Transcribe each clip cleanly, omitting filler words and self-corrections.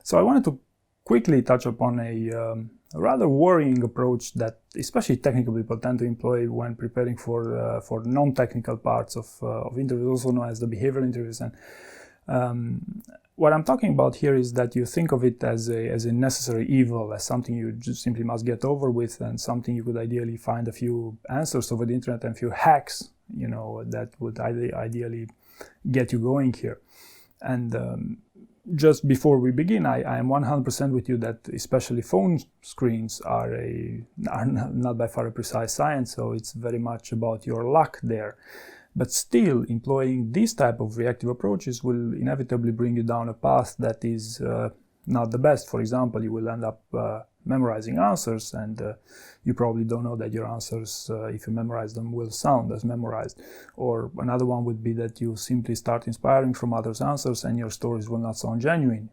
So I wanted to quickly touch upon a rather worrying approach that especially technical people tend to employ when preparing for non-technical parts of interviews, also known as the behavioral interviews. And what I'm talking about here is that you think of it as a necessary evil, as something you just simply must get over with, and something you could ideally find a few answers over the internet and a few hacks, that would ideally get you going here. And just before we begin, I am 100% with you that especially phone screens are not by far a precise science, so it's very much about your luck there. But still, employing this type of reactive approaches will inevitably bring you down a path that is not the best. For example, you will end up memorizing answers, and you probably don't know that your answers, if you memorize them, will sound as memorized. Or another one would be that you simply start inspiring from others' answers and your stories will not sound genuine.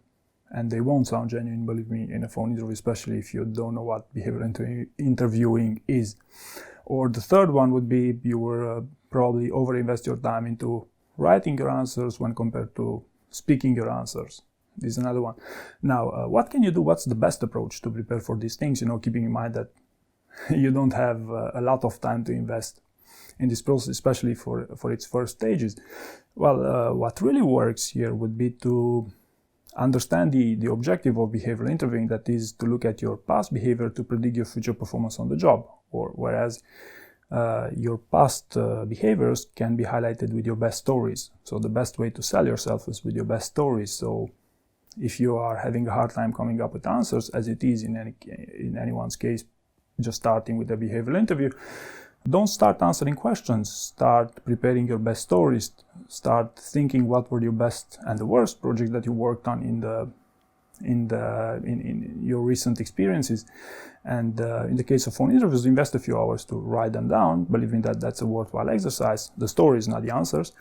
And they won't sound genuine, believe me, in a phone interview, especially if you don't know what behavioral interviewing is. Or the third one would be you will probably overinvest your time into writing your answers when compared to speaking your answers. This is another one. Now, what can you do? What's the best approach to prepare for these things? Keeping in mind that you don't have a lot of time to invest in this process, especially for its first stages. Well, what really works here would be to understand the objective of behavioral interviewing, that is to look at your past behavior to predict your future performance on the job, whereas your past behaviors can be highlighted with your best stories. So the best way to sell yourself is with your best stories. So if you are having a hard time coming up with answers, as it is in anyone's case, just starting with a behavioral interview, don't start answering questions. Start preparing your best stories. Start thinking what were your best and the worst projects that you worked on in your recent experiences. And in the case of phone interviews, invest a few hours to write them down, believing that that's a worthwhile exercise. The stories, not the answers.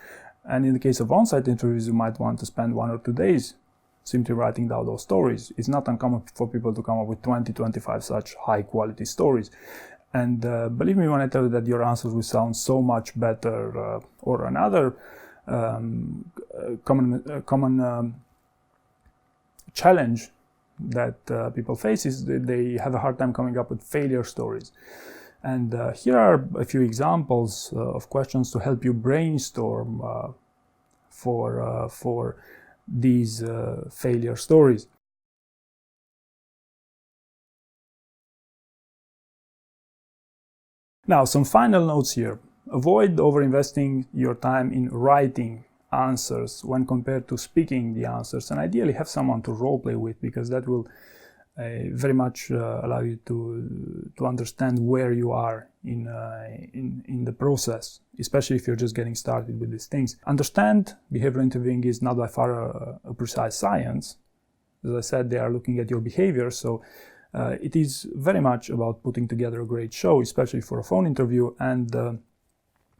And in the case of on-site interviews, you might want to spend 1 or 2 days simply writing down those stories. It's not uncommon for people to come up with 20-25 such high-quality stories. And believe me when I tell you that your answers will sound so much better. Or another common challenge that people face is that they have a hard time coming up with failure stories. And here are a few examples of questions to help you brainstorm for these failure stories. Now, some final notes here. Avoid overinvesting your time in writing answers when compared to speaking the answers, and ideally have someone to role play with, because that will very much allow you to understand where you are in the process, especially if you're just getting started with these things. Understand behavioral interviewing is not by far a precise science. As I said, they are looking at your behavior, so it is very much about putting together a great show, especially for a phone interview, and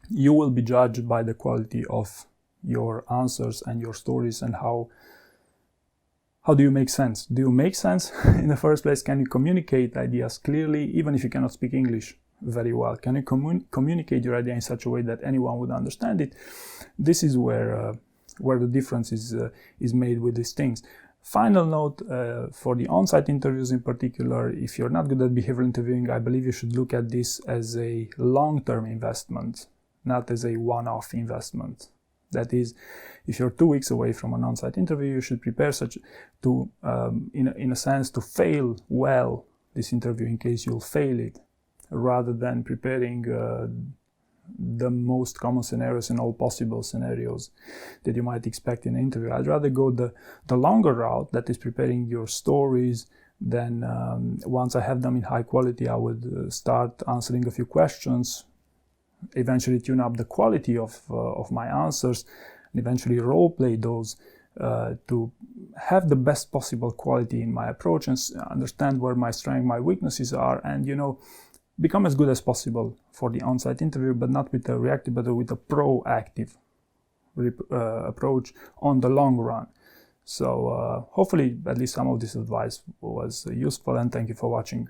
you will be judged by the quality of your answers and your stories, and how do you make sense? Do you make sense in the first place? Can you communicate ideas clearly, even if you cannot speak English very well? Can you communicate your idea in such a way that anyone would understand it? This is where the difference is made with these things. Final note, for the on-site interviews in particular, if you're not good at behavioral interviewing, I believe you should look at this as a long-term investment, not as a one-off investment. That is, if you're 2 weeks away from an on-site interview, you should prepare in a sense, to fail well this interview in case you'll fail it, rather than preparing the most common scenarios and all possible scenarios that you might expect in an interview. I'd rather go the longer route, that is preparing your stories. Then once I have them in high quality, I would start answering a few questions, eventually tune up the quality of my answers, and eventually role play those to have the best possible quality in my approach and understand where my strengths, my weaknesses are, and become as good as possible for the on-site interview, but not with a reactive, but with a proactive approach on the long run. So hopefully at least some of this advice was useful, and thank you for watching.